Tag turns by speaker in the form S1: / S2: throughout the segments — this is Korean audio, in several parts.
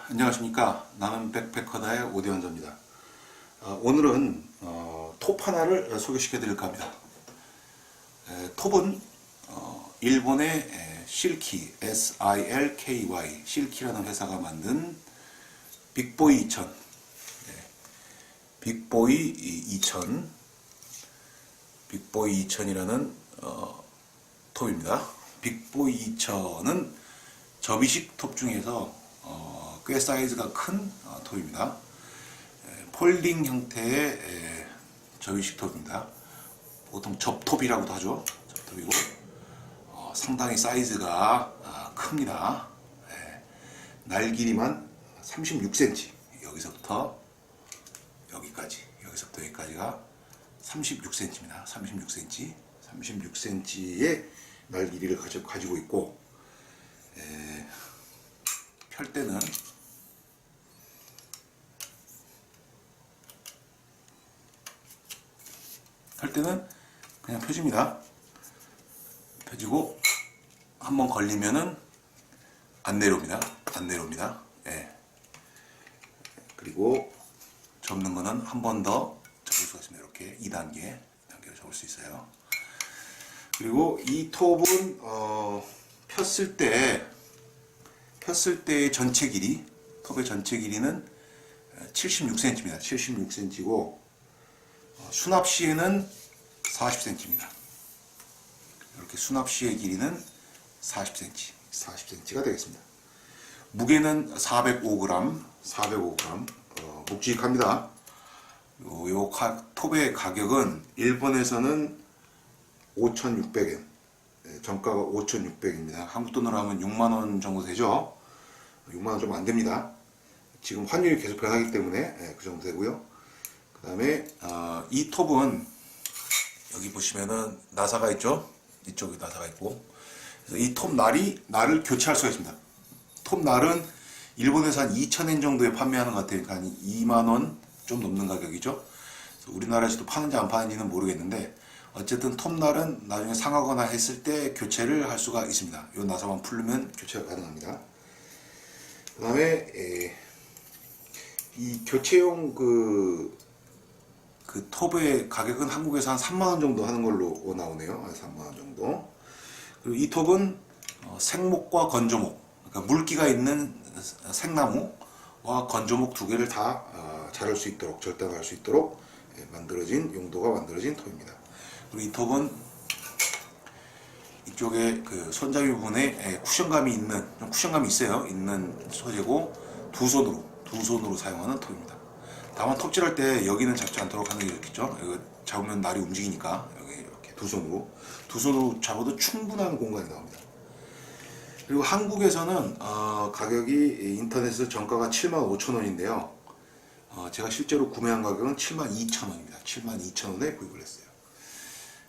S1: 안녕하십니까. 나는 백패커다의 오대환자입니다. 오늘은 톱 하나를 소개시켜 드릴까 합니다. 톱은 일본의 실키, SILKY, 실키라는 회사가 만든 빅보이 2000, 빅보이 2000, 빅보이 2000이라는 톱입니다. 빅보이 2000은 접이식 톱 중에서 꽤 사이즈가 큰 톱입니다. 폴딩 형태의 접이식 톱입니다. 보통 접톱이라고도 하죠. 접톱이고 상당히 사이즈가 큽니다. 날 길이만 36cm, 여기서부터 여기까지가 36cm입니다. 36cm, 36cm의 날 길이를 가지고 있고, 펼 때는 그냥 펴집니다. 펴지고 한번 걸리면은 안 내려옵니다. 그리고 접는 거는 한 번 더 접을 수가 있습니다. 이렇게 2단계로 접을 수 있어요. 그리고 이 톱은 폈을 때의 전체 길이, 톱의 전체 길이는 76cm입니다. 76cm고 수납 시에는 40cm입니다. 이렇게 수납 시의 길이는 40cm가 되겠습니다. 무게는 405g, 묵직합니다. 요 톱의 가격은 일본에서는 5,600엔, 정가가 5,600엔입니다. 한국 돈으로 하면 6만원 정도 되죠. 6만원 좀 안됩니다. 지금 환율이 계속 변하기 때문에 그 정도 되고요. 그 다음에 이 톱은 여기 보시면은 나사가 있죠. 이쪽에 나사가 있고, 그래서 이 톱 날을 교체할 수가 있습니다. 톱 날은 일본에서 한 2,000엔 정도에 판매하는 것 같아요. 그러니까 한 2만원 좀 넘는 가격이죠. 우리나라에서도 파는지 안 파는지는 모르겠는데, 어쨌든 톱날은 나중에 상하거나 했을 때 교체를 할 수가 있습니다. 이 나사만 풀면 교체가 가능합니다. 그 다음에 이 교체용 그 톱의 가격은 한국에서 한 3만원 정도 하는 걸로 나오네요. 한 3만원 정도. 그리고 이 톱은 생목과 건조목, 그러니까 물기가 있는 생나무와 건조목 두 개를 다 자를 수 있도록, 절단할 수 있도록 용도가 만들어진 톱입니다. 그리고 이 톱은 이쪽에 그 손잡이 부분에 쿠션감이 있어요. 있는 소재고 두 손으로 사용하는 톱입니다. 다만 톱질할 때 여기는 잡지 않도록 하는 게 좋겠죠. 이거 잡으면 날이 움직이니까 여기 이렇게 두 손으로 잡아도 충분한 공간이 나옵니다. 그리고 한국에서는 가격이 인터넷에서 정가가 75,000원인데요. 제가 실제로 구매한 가격은 72,000원입니다. 72,000원에 구입을 했어요.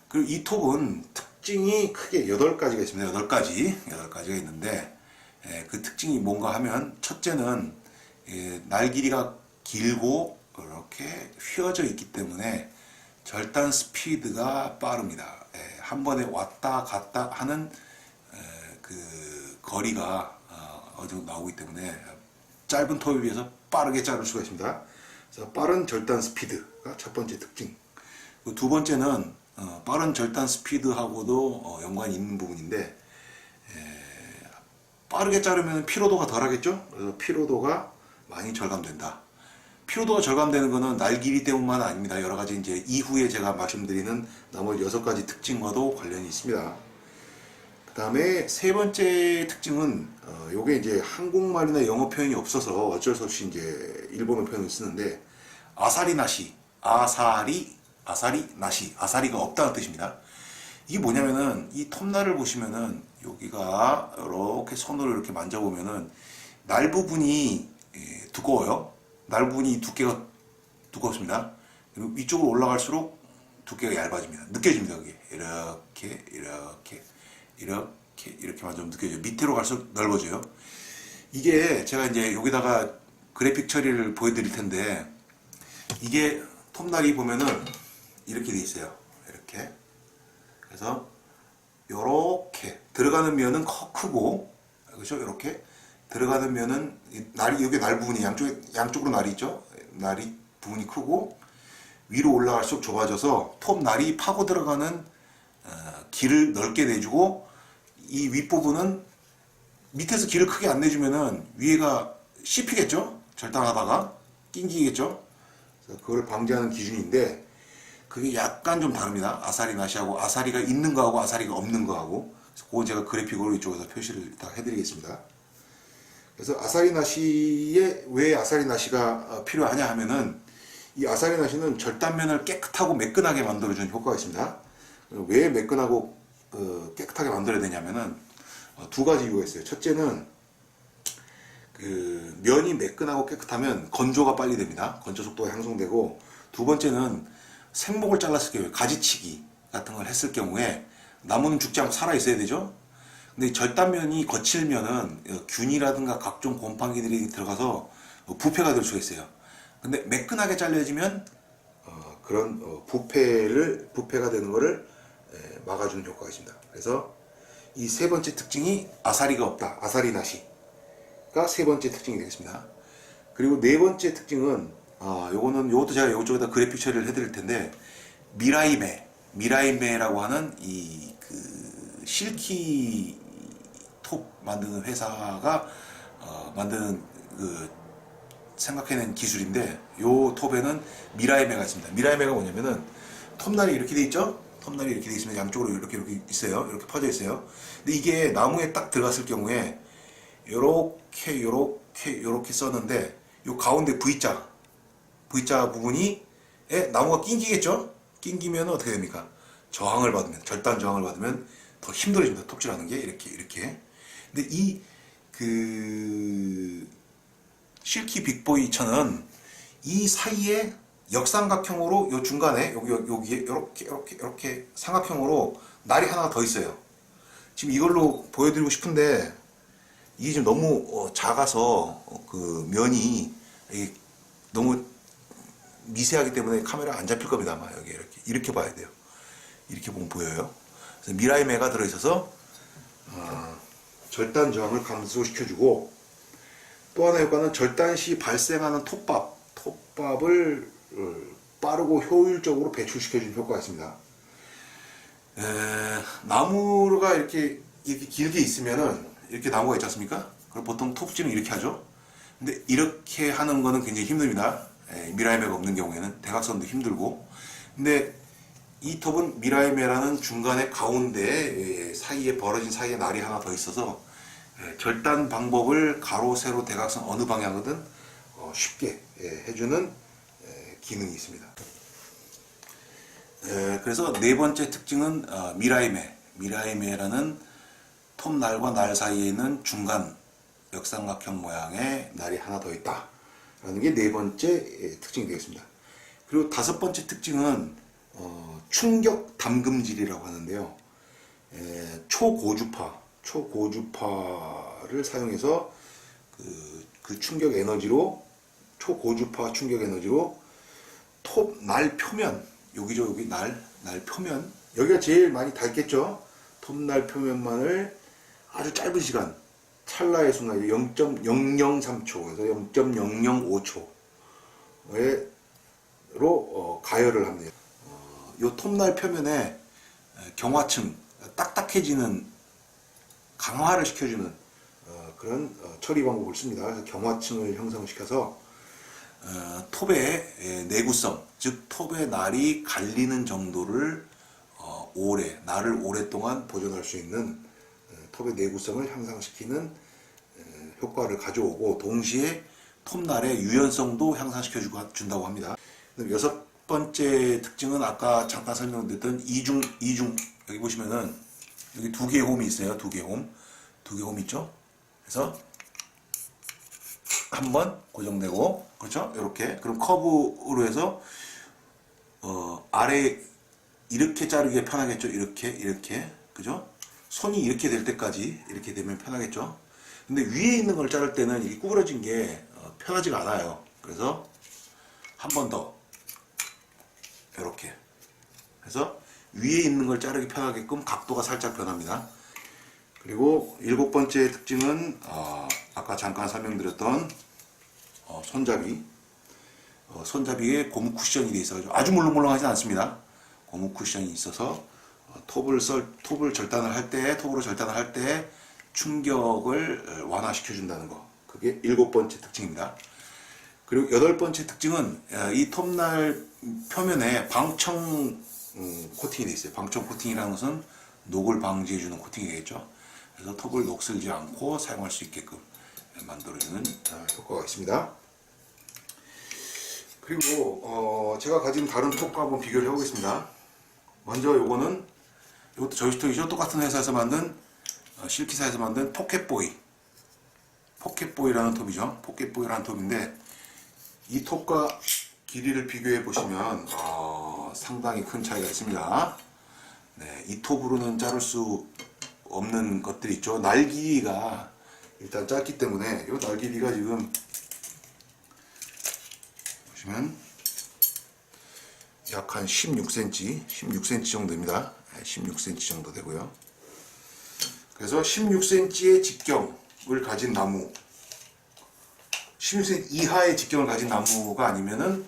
S1: 그리고 이 톱은 특징이 크게 8가지가 있습니다. 8가지가 있는데, 그 특징이 뭔가 하면, 첫째는 날 길이가 길고 이렇게 휘어져 있기 때문에 절단 스피드가 빠릅니다. 한 번에 왔다 갔다 하는 그 거리가 어느 정도 나오기 때문에 짧은 톱에 비해서 빠르게 자를 수가 있습니다. 그래서 빠른 절단 스피드가 첫 번째 특징. 두 번째는 빠른 절단 스피드하고도 연관이 있는 부분인데, 빠르게 자르면 피로도가 덜 하겠죠? 그래서 피로도가 많이 절감된다. 피로도가 절감되는 것은 날 길이 때문만 아닙니다. 여러 가지 이제 이후에 제가 말씀드리는 나머지 6가지 특징과도 관련이 있습니다. 그 다음에 세 번째 특징은 요게 이제 한국말이나 영어 표현이 없어서 어쩔 수 없이 이제 일본어 표현을 쓰는데, 아사리가 없다는 뜻입니다. 이게 뭐냐면은 이 톱날을 보시면은 여기가 이렇게 손으로 이렇게 만져보면은 날 부분이 두꺼워요. 날 부분이 두께가 두껍습니다. 그리고 위쪽으로 올라갈수록 두께가 얇아집니다. 느껴집니다. 그게 이렇게 만져보면 느껴져요. 밑으로 갈수록 넓어져요. 이게 제가 이제 여기다가 그래픽 처리를 보여드릴 텐데, 이게 톱날이 보면은 이렇게 돼 있어요. 이렇게. 그래서 요렇게 들어가는 면은 크고, 그렇죠? 이렇게 들어가는 면은 날이 여기 날 부분이 양쪽으로 날이 있죠. 날이 부분이 크고 위로 올라갈수록 좁아져서 톱 날이 파고 들어가는 길을 넓게 내주고 이 윗부분은 밑에서 길을 크게 안 내주면은 위에가 씹히겠죠. 절단하다가 낑기겠죠. 그래서 그걸 방지하는 기준인데 그게 약간 좀 다릅니다. 아사리 나시하고 아사리가 있는 거하고 아사리가 없는 거하고. 그래서 그건 제가 그래픽으로 이쪽에서 표시를 다 해드리겠습니다. 그래서 아사리 나시에 왜 아사리 나시가 필요하냐 하면은 이 아사리 나시는 절단면을 깨끗하고 매끈하게 만들어주는 효과가 있습니다. 왜 매끈하고 깨끗하게 만들어야 되냐면은 두 가지 이유가 있어요. 첫째는 그 면이 매끈하고 깨끗하면 건조가 빨리 됩니다. 건조 속도가 향상되고, 두 번째는 생목을 잘랐을 경우에 가지치기 같은 걸 했을 경우에 나무는 죽지 않고 살아 있어야 되죠. 근데 절단면이 거칠면은 균이라든가 각종 곰팡이들이 들어가서 부패가 될 수가 있어요. 근데 매끈하게 잘려지면 그런 부패가 되는 거를 막아주는 효과가 있습니다. 그래서 이 세 번째 특징이 아사리가 없다. 아사리 나시가 세 번째 특징이 되겠습니다. 그리고 네 번째 특징은 요것도 제가 이쪽에다 그래픽 처리를 해드릴 텐데, 미라이메라고 하는 이 그 실키 톱 만드는 회사가 만드는 그 생각해낸 기술인데, 요 톱에는 미라이메가 있습니다. 미라이메가 뭐냐면은 톱날이 이렇게 돼 있죠? 톱날이 이렇게 돼 있으면 양쪽으로 이렇게 있어요. 이렇게 퍼져 있어요. 근데 이게 나무에 딱 들어갔을 경우에 요렇게 썼는데 요 가운데 V자 부분이 나무가 낑기겠죠? 낑기면 어떻게 됩니까? 절단 저항을 받으면 더 힘들어집니다. 톱질하는 게 이렇게. 근데 이 그 실키 빅보이 천은 이 사이에 역삼각형으로 요 중간에 여기에 이렇게 삼각형으로 날이 하나 더 있어요. 지금 이걸로 보여드리고 싶은데 이게 지금 너무 작아서 그 면이 너무 미세하기 때문에 카메라 안 잡힐 겁니다. 아마 여기 이렇게 봐야 돼요. 이렇게 보면 보여요. 그래서 미라이메가 들어있어서 절단 저항을 감소시켜주고, 또 하나의 효과는 절단 시 발생하는 톱밥을 빠르고 효율적으로 배출시켜주는 효과가 있습니다. 나무가 이렇게 길게 있으면은 이렇게 나무가 있지 않습니까? 그럼 보통 톱질은 이렇게 하죠. 근데 이렇게 하는 거는 굉장히 힘듭니다. 미라이메가 없는 경우에는 대각선도 힘들고. 근데 이 톱은 미라이메라는 중간에 가운데 사이에 벌어진 사이에 날이 하나 더 있어서 절단 방법을 가로, 세로, 대각선 어느 방향이든 쉽게 해주는 기능이 있습니다. 그래서 네 번째 특징은 미라이메라는 톱날과 날 사이에 있는 중간 역삼각형 모양의 날이 하나 더 있다 라는 게 네 번째 특징이 되겠습니다. 그리고 다섯 번째 특징은 충격 담금질이라고 하는데요. 초고주파를 사용해서 그 충격 에너지로, 초고주파 충격 에너지로 톱 날 표면, 여기 날 표면, 여기가 제일 많이 닳겠죠. 톱날 표면만을 아주 짧은 시간, 찰나의 순간 0.003초에서 0.005초로 가열을 합니다. 요 톱날 표면에 경화층, 딱딱해지는, 강화를 시켜주는 그런 처리 방법을 씁니다. 그래서 경화층을 형성시켜서 톱의 내구성, 즉 톱의 날이 갈리는 정도를 날을 오랫동안 보존할 수 있는 톱의 내구성을 향상시키는 효과를 가져오고, 동시에 톱날의 유연성도 향상시켜 준다고 합니다. 여섯 번째 특징은 아까 잠깐 설명드렸던 이중, 여기 보시면은 여기 두 개의 홈이 있어요. 두 개의 홈 있죠. 그래서 한번 고정되고, 그렇죠? 이렇게. 그럼 커브로 해서 아래 이렇게 자르기에 편하겠죠. 이렇게, 그죠? 손이 이렇게 될 때까지 이렇게 되면 편하겠죠. 근데 위에 있는 걸 자를 때는 이게 구부러진 게 편하지가 않아요. 그래서 한 번 더 이렇게 해서 위에 있는 걸 자르기 편하게끔 각도가 살짝 변합니다. 그리고 일곱 번째 특징은 아까 잠깐 설명드렸던 손잡이. 손잡이에 고무 쿠션이 되어 있어서 아주 물렁물렁하지 않습니다. 고무 쿠션이 있어서 톱으로 절단을 할 때 충격을 완화시켜 준다는 거. 그게 일곱 번째 특징입니다. 그리고 여덟 번째 특징은 이 톱날 표면에 방청 코팅이 되어 있어요. 방청 코팅이라는 것은 녹을 방지해 주는 코팅이 되겠죠. 그래서 톱을 녹슬지 않고 사용할 수 있게끔 만들어주는 효과가 있습니다. 그리고 제가 가진 다른 톱과 한번 비교를 해보겠습니다. 먼저 이것도 저이스톡이죠. 똑같은 회사에서 만든 실키사에서 만든 포켓보이라는 톱이죠. 포켓보이라는 톱인데 이 톱과 길이를 비교해 보시면 상당히 큰 차이가 있습니다. 네, 이 톱으로는 자를 수 없는 것들이 있죠. 날 길이가 일단 짧기 때문에 이 날 길이가 지금 보시면 약 한 16cm 정도입니다. 16cm 정도 되고요. 그래서 16cm의 직경을 가진 나무, 16cm 이하의 직경을 가진 나무가 아니면은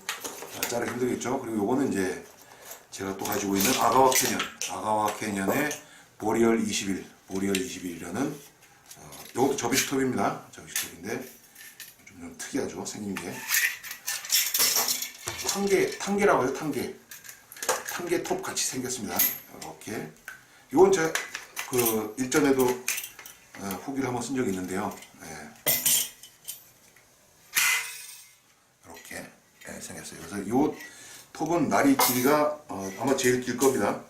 S1: 자르기 힘들겠죠. 그리고 요거는 이제 제가 또 가지고 있는 아가와 캐년의 보리얼 21이라는 요것도 접이식톱입니다. 접이식톱인데 좀 특이하죠. 생긴 게 탄개라고 해요. 탄개 톱 같이 생겼습니다. 이렇게 이건 제가 그 일전에도 후기를 한번 쓴 적이 있는데요. 이렇게 생겼어요. 그래서 이 톱은 날이 길이가 아마 제일 길 겁니다.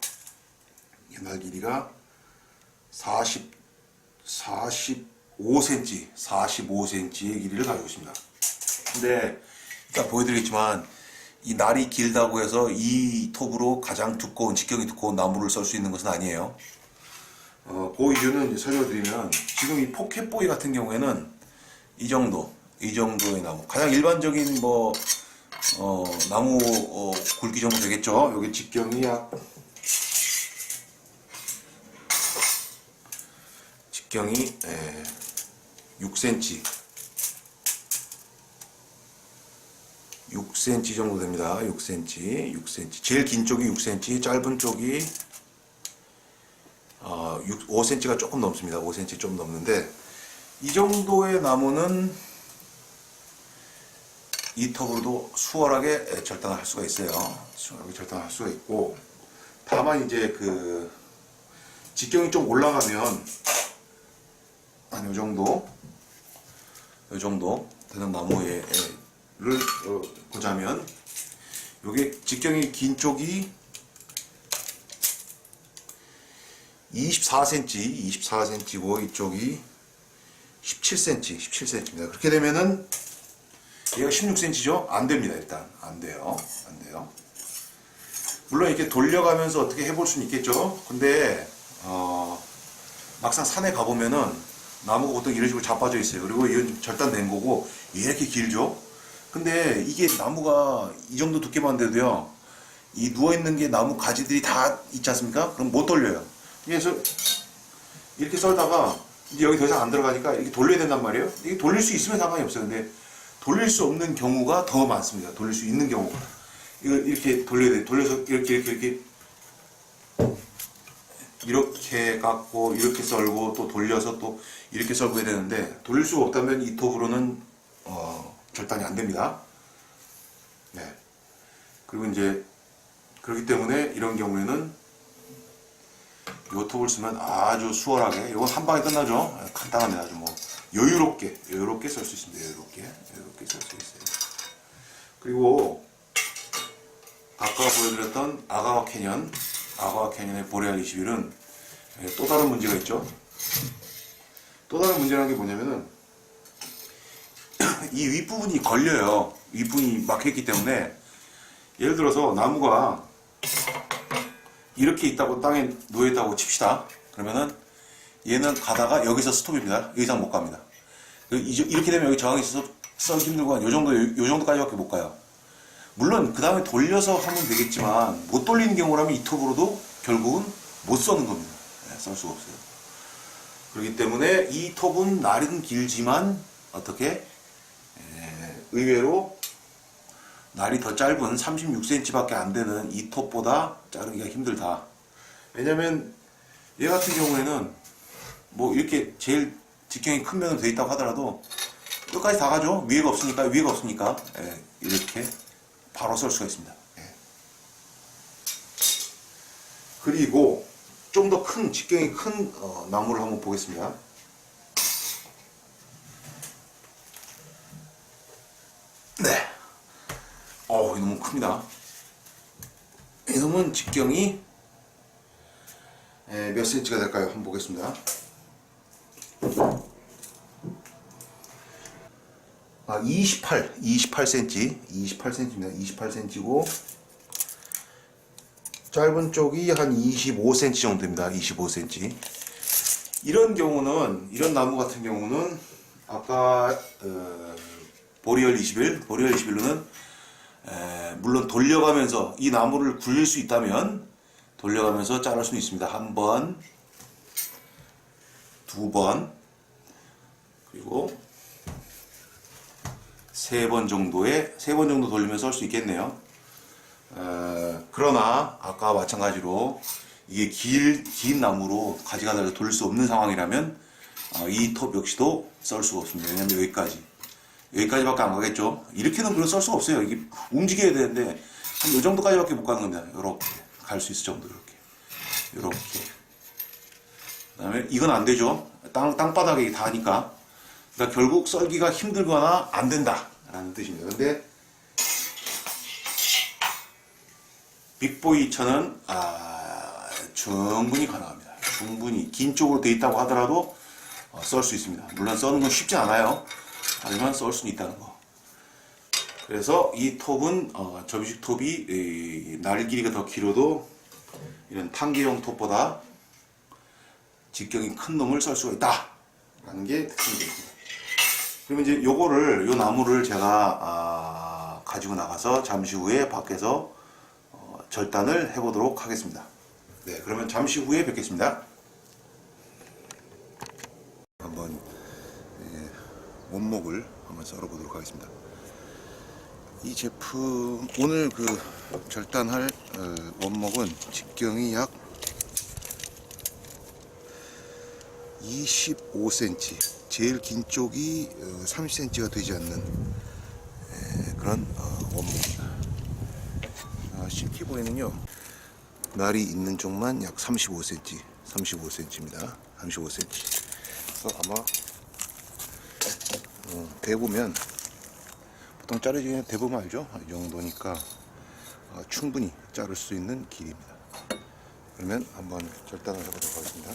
S1: 이 날 길이가 45cm의 길이를 가지고 있습니다. 근데 일단 보여드리겠지만 이 날이 길다고 해서 이 톱으로 가장 직경이 두꺼운 나무를 썰 수 있는 것은 아니에요. 그 이유는 설명드리면 지금 이 포켓보이 같은 경우에는 이 정도의 나무, 가장 일반적인 나무 굵기 정도 되겠죠. 여기 직경이 약 6cm 정도 됩니다. 6cm. 제일 긴 쪽이 6cm, 짧은 쪽이 5cm가 조금 넘습니다. 5cm 좀 넘는데 이 정도의 나무는 이 톱으로도 수월하게 절단을 할 수가 있어요. 수월하게 절단을 할 수가 있고, 다만 이제 그 직경이 좀 올라가면 한 요 정도 되는 나무를 보자면 요게 직경이 긴 쪽이 24cm고 이쪽이 17cm입니다. 그렇게 되면은 얘가 16cm죠? 안 됩니다. 일단 안 돼요. 물론 이렇게 돌려가면서 어떻게 해볼 수는 있겠죠. 근데 막상 산에 가보면은 나무가 보통 이런 식으로 자빠져 있어요. 그리고 이건 절단된 거고 왜 이렇게 길죠? 근데 이게 나무가 이 정도 두께만 돼도요, 이 누워있는 게 나무 가지들이 다 있지 않습니까? 그럼 못 돌려요. 그래서 이렇게 썰다가 이제 여기 더 이상 안 들어가니까 이렇게 돌려야 된단 말이에요. 이게 돌릴 수 있으면 상관이 없어요. 근데 돌릴 수 없는 경우가 더 많습니다. 돌릴 수 있는 경우가. 이걸 이렇게 돌려야 돼. 돌려서 이렇게 깎고 이렇게 썰고 또 돌려서 또 이렇게 썰고 해야 되는데 돌릴 수가 없다면 이 톱으로는 절단이 안 됩니다. 네. 그리고 이제 그렇기 때문에 이런 경우에는 이 톱을 쓰면 아주 수월하게, 이건 한 방에 끝나죠. 간단하게 아주 여유롭게 썰 수 있습니다. 여유롭게 썰 수 있어요. 그리고 아까 보여드렸던 아가와 캐년의 보레알 21은 또 다른 문제가 있죠. 또 다른 문제라는 게 뭐냐면은 이 윗부분이 걸려요. 윗부분이 막혀있기 때문에, 예를 들어서 나무가 이렇게 있다고 땅에 누워있다고 칩시다. 그러면은 얘는 가다가 여기서 스톱입니다. 더 이상 못 갑니다. 이렇게 되면 여기 저항이 있어서 썰기 힘들고 요 정도까지밖에 못 가요. 물론 그 다음에 돌려서 하면 되겠지만 못 돌리는 경우라면 이 톱으로도 결국은 못 써는 겁니다. 네, 썰 수가 없어요. 그렇기 때문에 이 톱은 날은 길지만 어떻게 의외로 날이 더 짧은 36cm밖에 안 되는 이 톱보다 자르기가 힘들다. 왜냐면 얘 같은 경우에는 뭐 이렇게 제일 직경이 큰 면으로 되어 있다고 하더라도 끝까지 다 가죠. 위에가 없으니까 이렇게 바로 썰 수가 있습니다. 그리고 좀 더 큰 직경이 큰 나무를 한번 보겠습니다. 네. 이놈은 큽니다. 이놈은 직경이 몇 센치가 될까요? 한번 보겠습니다. 28cm, 28cm입니다. 28cm고 짧은 쪽이 한 25cm 정도 됩니다. 25cm. 이런 나무 같은 경우는 아까 보리얼 21로는 물론 돌려가면서 이 나무를 굴릴 수 있다면 돌려가면서 자를 수는 있습니다. 한 번, 두 번, 그리고 세 번 정도 돌리면서 할 수 있겠네요. 그러나 아까 마찬가지로 이게 긴 나무로 가지가 달려 돌릴 수 없는 상황이라면 이 톱 역시도 썰 수가 없습니다. 왜냐면 여기까지밖에 안 가겠죠. 이렇게는 그걸 썰 수가 없어요. 이게 움직여야 되는데 한 이 정도까지밖에 못 가는 겁니다. 이렇게 갈 수 있을 정도. 이렇게 그 다음에 이건 안 되죠. 땅바닥에 닿으니까. 그러니까 결국 썰기가 힘들거나 안 된다 라는 뜻입니다. 근데 빅보이 천은 충분히 가능합니다. 충분히 긴 쪽으로 되어 있다고 하더라도 썰 수 있습니다. 물론 써는 건 쉽지 않아요. 하지만 썰 수는 있다는 거. 그래서 이 톱은 접이식 톱이 날 길이가 더 길어도 이런 판계용 톱보다 직경이 큰 놈을 썰 수가 있다 라는 게 특징이 되겠습니다. 그러면 이제 요 나무를 제가 가지고 나가서 잠시 후에 밖에서 절단을 해보도록 하겠습니다. 네, 그러면 잠시 후에 뵙겠습니다. 한번 원목을 한번 썰어보도록 하겠습니다. 이 제품 오늘 절단할 원목은 직경이 약 25cm, 제일 긴 쪽이 30cm가 되지 않는 그런 원목입니다. 실키보에는요 날이 있는 쪽만 약 35cm입니다. 35cm. 그래서 아마 대보면 보통 자르기 대보면 알죠? 이 정도니까 충분히 자를 수 있는 길이입니다. 그러면 한번 절단을 해보도록 하겠습니다.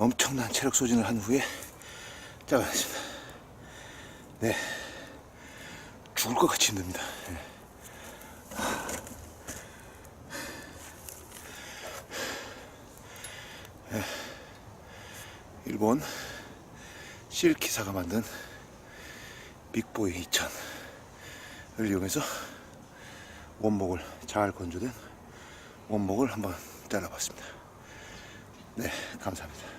S1: 엄청난 체력 소진을 한 후에 짜봤습니다. 네, 죽을 것 같이 힘듭니다. 일본 실키사가 만든 빅보이 2000을 이용해서 원목을, 잘 건조된 원목을 한번 잘라봤습니다. 네, 감사합니다.